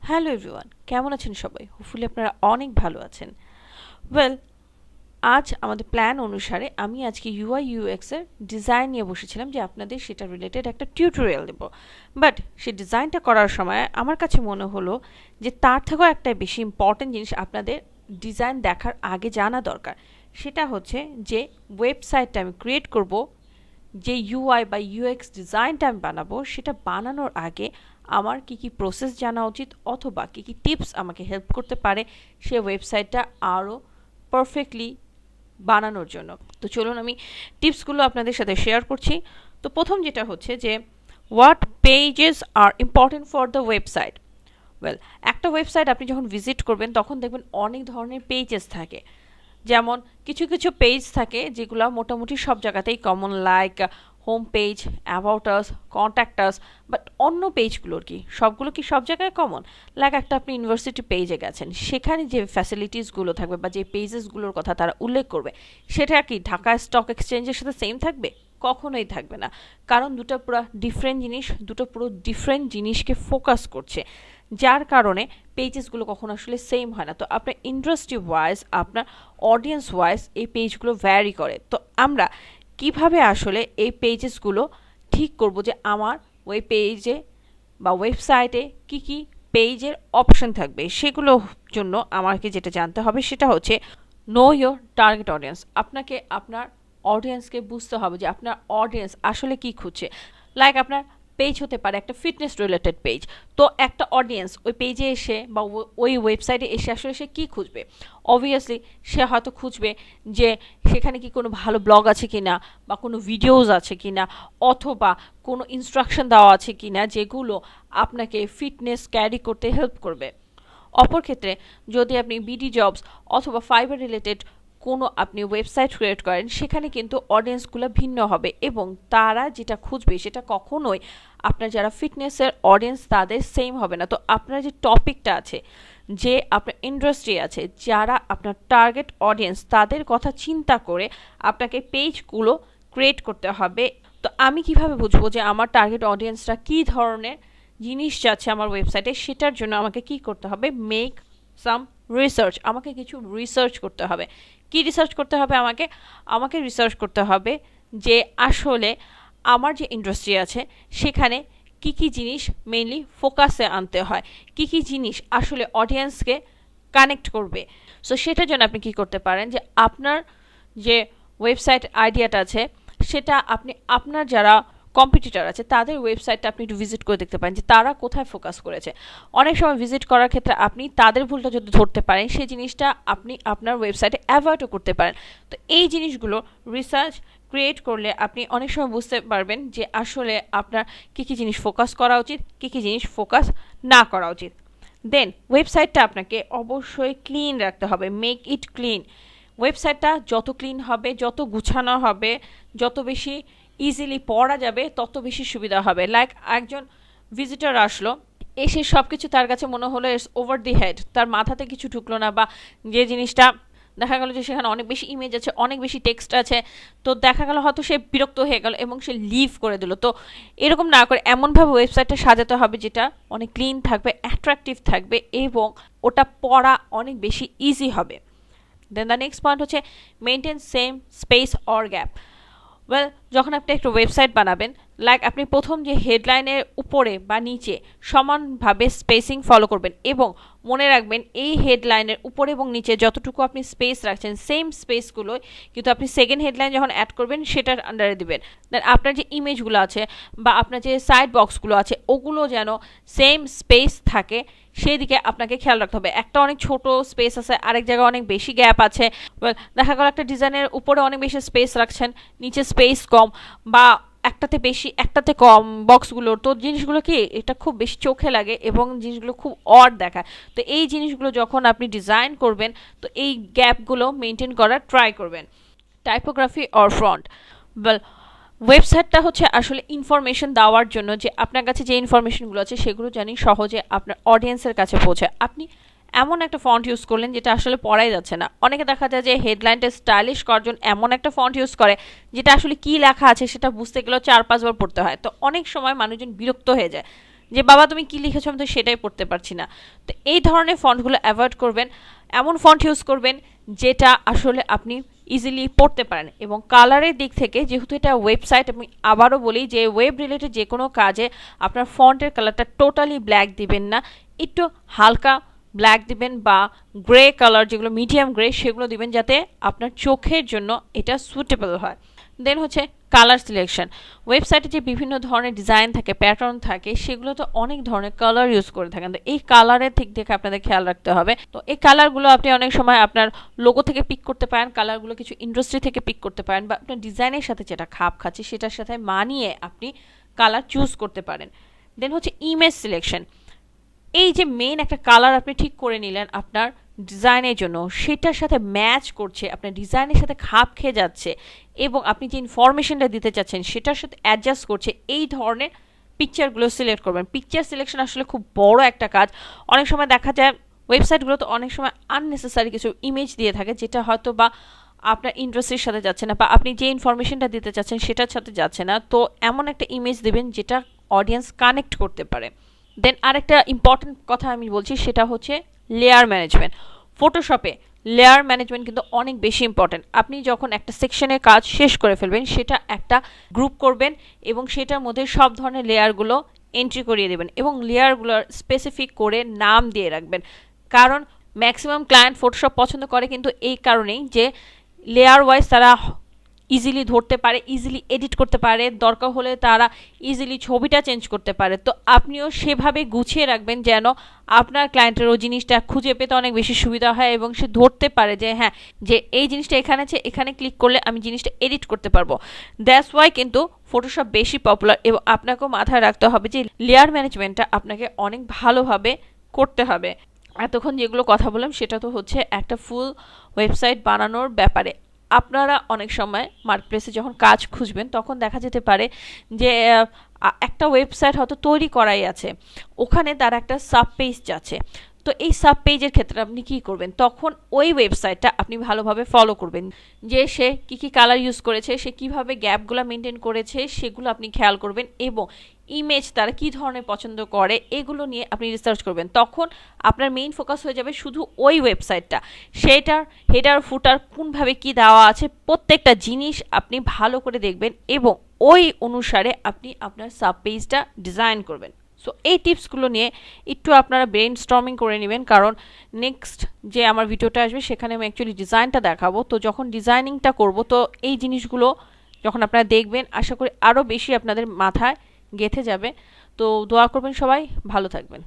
Hello everyone, কেমন আছেন সবাই? হোপফুলি আপনারা অনেক ভালো আছেন। ওয়েল, আজ আমাদের প্ল্যান অনুসারে আমি আজকে ইউআই ইউএক্স এর ডিজাইন নিয়ে বসেছিলাম যে আপনাদের সেটা রিলেটেড একটা টিউটোরিয়াল দেব। বাট সেই ডিজাইনটা করার সময় আমার কাছে মনে হলো যে তার থেকেও একটা বেশি ইম্পর্টেন্ট জিনিস আপনাদের ডিজাইন দেখার আগে জানা দরকার। সেটা হচ্ছে যে ওয়েবসাইটটা আমি ক্রিয়েট করব, যে ইউআই বা ইউএক্স ডিজাইনটা আমি বানাবো, সেটা বানানোর আগে আমার কি কি প্রসেস জানা উচিত অথবা কি কি টিপস আমাকে হেল্প করতে পারে সে ওয়েবসাইটটা আরও পারফেক্টলি বানানোর জন্য। তো চলুন আমি টিপসগুলো আপনাদের সাথে শেয়ার করছি। তো প্রথম যেটা হচ্ছে যে what pages are important for the website. Well, একটা ওয়েবসাইট আপনি যখন ভিজিট করবেন তখন দেখবেন অনেক ধরনের পেজেস থাকে। যেমন কিছু কিছু পেজ থাকে যেগুলো মোটামুটি সব জায়গাতেই common, like home page, about us, contact us. But অন্য পেজগুলোর কি সবগুলো কি সব জায়গায় কমন? লাইক একটা আপনি ইউনিভার্সিটি পেজে গেছেন, সেখানে যে ফ্যাসিলিটিসগুলো থাকবে বা যে পেজেসগুলোর কথা তারা উল্লেখ করবে সেটা কি ঢাকা স্টক এক্সচেঞ্জের সাথে সেম থাকবে? কখনোই থাকবে না, কারণ দুটো পুরো ডিফারেন্ট জিনিস, দুটো পুরো ডিফারেন্ট জিনিসকে ফোকাস করছে, যার কারণে পেজেসগুলো কখনো আসলে সেম হয় না। তো আপনার ইন্ডাস্ট্রি ওয়াইজ, আপনার অডিয়েন্স ওয়াইজ এই পেজগুলো ভ্যারি করে। তো আমরা কিভাবে আসলে এই পেজেসগুলো ঠিক করব যে আমার ওই পেজে বা ওয়েবসাইটে কি কি পেজের অপশন থাকবে, সেগুলোর জন্য আমাকে যেটা জানতে হবে সেটা হচ্ছে নো ইয়োর টার্গেট অডিয়েন্স। আপনাকে আপনার অডিয়েন্সকে বুঝতে হবে যে আপনার অডিয়েন্স আসলে কি খুঁজছে। লাইক আপনার পেজ হতে পারে একটা ফিটনেস রিলেটেড পেজ, তো একটা অডিয়েন্স ওই পেজে এসে বা ওই ওয়েবসাইটে এসে আসলে সে কী খুঁজবে? অবভিয়াসলি সে হয়তো খুঁজবে যে সেখানে কি কোনো ভালো ব্লগ আছে কি না, বা কোনো ভিডিওস আছে কি না, অথবা কোনো ইনস্ট্রাকশন দেওয়া আছে কি না যেগুলো আপনাকে ফিটনেস ক্যারি করতে হেল্প করবে। অপর ক্ষেত্রে যদি আপনি বিডি জবস অথবা ফাইবার রিলেটেড কোনো আপনি ওয়েবসাইট ক্রিয়েট করেন, সেখানে কিন্তু অডিয়েন্সগুলো ভিন্ন হবে এবং তারা যেটা খুঁজবে সেটা কখনোই আপনার যারা ফিটনেসের অডিয়েন্স তাদের সেম হবে না। তো আপনার যে টপিকটা আছে, যে আপনার ইন্ডাস্ট্রি আছে, যারা আপনার টার্গেট অডিয়েন্স, তাদের কথা চিন্তা করে আপনাকে পেজগুলো ক্রিয়েট করতে হবে। তো আমি কিভাবে বুঝবো যে আমার টার্গেট অডিয়েন্সরা কী ধরনের জিনিস যাচ্ছে আমার ওয়েবসাইটে? সেটার জন্য আমাকে কি করতে হবে? Make some research. আমাকে কিছু রিসার্চ করতে হবে। কি রিসার্চ করতে হবে আমাকে? আমাকে রিসার্চ করতে হবে যে আসলে আমার যে ইন্ডাস্ট্রি আছে সেখানে কি কি জিনিস মেইনলি ফোকাসে আনতে হয়, কি কি জিনিস আসলে অডিয়েন্সকে কানেক্ট করবে। সো সেটার জন্য আপনি কি করতে পারেন যে আপনার যে ওয়েবসাইট আইডিয়াটা আছে সেটা আপনি আপনার যারা কম্পিটিটর আছে তাদের ওয়েবসাইটটা আপনি একটু ভিজিট করে দেখতে পারেন যে তারা কোথায় ফোকাস করেছে। অনেক সময় ভিজিট করার ক্ষেত্রে আপনি তাদের ভুলটা যদি ধরতে পারেন, সেই জিনিসটা আপনি আপনার ওয়েবসাইটে অ্যাভয়েডও করতে পারেন। তো এই জিনিসগুলো রিসার্চ ক্রিয়েট করলে আপনি অনেক সময় বুঝতে পারবেন যে আসলে আপনার কী কী জিনিস ফোকাস করা উচিত, কী কী জিনিস ফোকাস না করা উচিত। দেন ওয়েবসাইটটা আপনাকে অবশ্যই ক্লিন রাখতে হবে, মেক ইট ক্লিন। ওয়েবসাইটটা যত ক্লিন হবে, যত গুছানো হবে, যত বেশি ইজিলি পড়া যাবে, তত বেশি সুবিধা হবে। লাইক একজন ভিজিটর আসলো, এসে সব কিছু তার কাছে মনে হলো ইটস ওভার দি হেড, তার মাথাতে কিছু ঢুকলো না, বা যে জিনিসটা দেখা গেল যে সেখানে অনেক বেশি ইমেজ আছে, অনেক বেশি টেক্সট আছে, তো দেখা গেল হয়তো সে বিরক্ত হয়ে গেল এবং সে লিভ করে দিল। তো এরকম না করে এমনভাবে ওয়েবসাইটটা সাজাতে হবে যেটা অনেক ক্লিন থাকবে, অ্যাট্রাকটিভ থাকবে এবং ওটা পড়া অনেক বেশি ইজি হবে। দেন দ্য নেক্সট পয়েন্ট হচ্ছে maintain same space or gap. Well, যখন আপনি একটা ওয়েবসাইট বানাবেন, লাইক আপনি প্রথম যে হেডলাইনের উপরে বা নিচে সমানভাবে স্পেসিং ফলো করবেন এবং মনে রাখবেন এই হেডলাইনের উপরে এবং নিচে যতটুকু আপনি স্পেস রাখছেন সেম স্পেসগুলোই কিন্তু আপনি সেকেন্ড হেডলাইন যখন অ্যাড করবেন সেটার আন্ডারে দিবেন। দেন আপনার যে ইমেজগুলো আছে বা আপনার যে সাইড বক্সগুলো আছে ওগুলো যেন সেম স্পেস থাকে, সেই দিকে আপনাকে খেয়াল রাখতে হবে। একটা অনেক ছোট স্পেস আছে, আরেক জায়গায় অনেক বেশি গ্যাপ আছে। দেখা গেল একটা ডিজাইনের উপরে অনেক বেশি স্পেস রাখছেন, নিচে স্পেস কম, বা একটাতে বেশি একটাতে কম বক্সগুলোর, তো জিনিসগুলো কি এটা খুব বেশি চোখে লাগে এবং জিনিসগুলো খুব অড দেখায়। তো এই জিনিসগুলো যখন আপনি ডিজাইন করবেন তো এই গ্যাপগুলো মেনটেন করার ট্রাই করবেন। Typography or font. ওয়েল, ওয়েবসাইটটা হচ্ছে আসলে ইনফরমেশন দেওয়ার জন্য, যে আপনার কাছে যে ইনফরমেশনগুলো আছে সেগুলো জানি সহজে আপনার অডিয়েন্সের কাছে পৌঁছায়। আপনি এমন একটা ফন্ট ইউজ করলেন যেটা আসলে পড়াই যাচ্ছে না। অনেকে দেখা যায় যে হেডলাইনটা স্টাইলিশ করার জন্য এমন একটা ফন্ট ইউজ করে যেটা আসলে কি লেখা আছে সেটা বুঝতে গেলেও 4-5 বার পড়তে হয়। তো অনেক সময় মানুষজন বিরক্ত হয়ে যায় যে বাবা তুমি কি লিখেছো আমি তো সেটাই পড়তে পারছি না। তো এই ধরনের ফন্টগুলো অ্যাভয়েড করবেন, এমন ফন্ট ইউজ করবেন যেটা আসলে আপনি ইজিলি পড়তে পারেন। এবং কালারের দিক থেকে যেহেতু এটা ওয়েবসাইট, আমি আবারও বলি যে ওয়েব রিলেটেড যে কোনো কাজে আপনার ফন্টের কালারটা টোটালি ব্ল্যাক দিবেন না, একটু হালকা ব্ল্যাক দিবেন বা গ্রে কালার, যেগুলো মিডিয়াম গ্রে, সেগুলো দিবেন যাতে আপনার চোখের জন্য এটা সুটেবল হয়। দেন হচ্ছে কালার সিলেকশন। ওয়েবসাইটে যে বিভিন্ন ধরনের ডিজাইন থাকে, প্যাটার্ন থাকে, সেগুলো তো অনেক ধরনের কালার ইউজ করে থাকেন। তো এই কালারের দিক থেকে আপনাদের খেয়াল রাখতে হবে। তো এই কালারগুলো আপনি অনেক সময় আপনার লোগো থেকে পিক করতে পারেন, কালারগুলো কিছু ইন্ডাস্ট্রি থেকে পিক করতে পারেন, বা আপনার ডিজাইনের সাথে যেটা খাপ খাচ্ছে সেটার সাথে মানিয়ে আপনি কালার চুজ করতে পারেন। দেন হচ্ছে ইমেজ সিলেকশন। এই যে মেইন একটা কালার আপনি ঠিক করে নিলেন আপনার ডিজাইনের জন্য, সেটার সাথে ম্যাচ করছে, আপনার ডিজাইনের সাথে খাপ খেয়ে যাচ্ছে, এবং আপনি যে ইনফরমেশনটা দিতে চাচ্ছেন সেটার সাথে অ্যাডজাস্ট করছে, এই ধরনের পিকচারগুলো সিলেক্ট করবেন। পিকচার সিলেকশন আসলে খুব বড় একটা কাজ। অনেক সময় দেখা যায় ওয়েবসাইটগুলো তো অনেক সময় আননেসেসারি কিছু ইমেজ দিয়ে থাকে, যেটা হয়তো বা আপনার ইন্টারেস্টের সাথে যাচ্ছে না, বা আপনি যে ইনফরমেশনটা দিতে চাচ্ছেন সেটার সাথে যাচ্ছে না। তো এমন একটা ইমেজ দেবেন যেটা অডিয়েন্স কানেক্ট করতে পারে। দেন আরেকটা ইম্পর্টেন্ট কথা আমি বলছি, সেটা হচ্ছে লেয়ার ম্যানেজমেন্ট। ফটোশপে লেয়ার ম্যানেজমেন্ট কিন্তু অনেক বেশি ইম্পর্টেন্ট। আপনি যখন একটা সেকশনের কাজ শেষ করে ফেলবেন, সেটা একটা গ্রুপ করবেন এবং সেটার মধ্যে সব ধরনের লেয়ারগুলো এন্ট্রি করিয়ে দেবেন এবং লেয়ারগুলোর স্পেসিফিক করে নাম দিয়ে রাখবেন। কারণ ম্যাক্সিমাম ক্লায়েন্ট ফটোশপ পছন্দ করে কিন্তু এই কারণেই যে লেয়ার ওয়াইজ তারা ইজিলি ধরতে পারে, ইজিলি এডিট করতে পারে, দরকার হলে তারা ইজিলি ছবিটা চেঞ্জ করতে পারে। তো আপনিও সেভাবে গুছিয়ে রাখবেন যেন আপনার ক্লায়েন্টের ওই জিনিসটা খুঁজে পেতে অনেক বেশি সুবিধা হয় এবং সে ধরতে পারে যে হ্যাঁ, যে এই জিনিসটা এখানে আছে, এখানে ক্লিক করলে আমি জিনিসটা এডিট করতে পারবো। দ্যাটস ওয়াই কিন্তু ফটোশপ বেশি পপুলার। এবং আপনাকেও মাথায় রাখতে হবে যে লেয়ার ম্যানেজমেন্টটা আপনাকে অনেক ভালোভাবে করতে হবে। এতক্ষণ যেগুলো কথা বললাম সেটা তো হচ্ছে একটা ফুল ওয়েবসাইট বানানোর ব্যাপারে। আপনারা অনেক সময় মার্কেটপ্লেসে যখন কাজ খুঁজবেন তখন দেখা যেতে পারে যে একটা ওয়েবসাইট হয়তো তৈরি করাই আছে, ওখানে তার একটা সাব পেজ আছে। তো এই সাব পেজের ক্ষেত্রে আপনি কি করবেন, তখন ওই ওয়েবসাইটটা আপনি ভালোভাবে ফলো করবেন, যে সে কী কী কালার ইউজ করেছে, সে কীভাবে গ্যাপগুলো মেনটেন করেছে, সেগুলো আপনি খেয়াল করবেন। এবং ইমেজ তারা কী ধরনের পছন্দ করে এগুলো নিয়ে আপনি রিসার্চ করবেন। তখন আপনার মেইন ফোকাস হয়ে যাবে শুধু ওই ওয়েবসাইটটা, সেটার হেডার ফুটার কোনভাবে কি দেওয়া আছে, প্রত্যেকটা জিনিস আপনি ভালো করে দেখবেন এবং ওই অনুসারে আপনি আপনার সাব পেজটা ডিজাইন করবেন। সো এই টিপসগুলো নিয়ে একটু আপনারা ব্রেন স্টর্মিং করে নেবেন, কারণ নেক্সট যে আমার ভিডিওটা আসবে সেখানে আমি অ্যাকচুয়ালি ডিজাইনটা দেখাবো। তো যখন ডিজাইনিংটা করব, তো এই জিনিসগুলো যখন আপনারা দেখবেন, আশা করি আরও বেশি আপনাদের মাথায় গেঁথে যাবে। তো দোয়া করবেন, সবাই ভালো থাকবেন।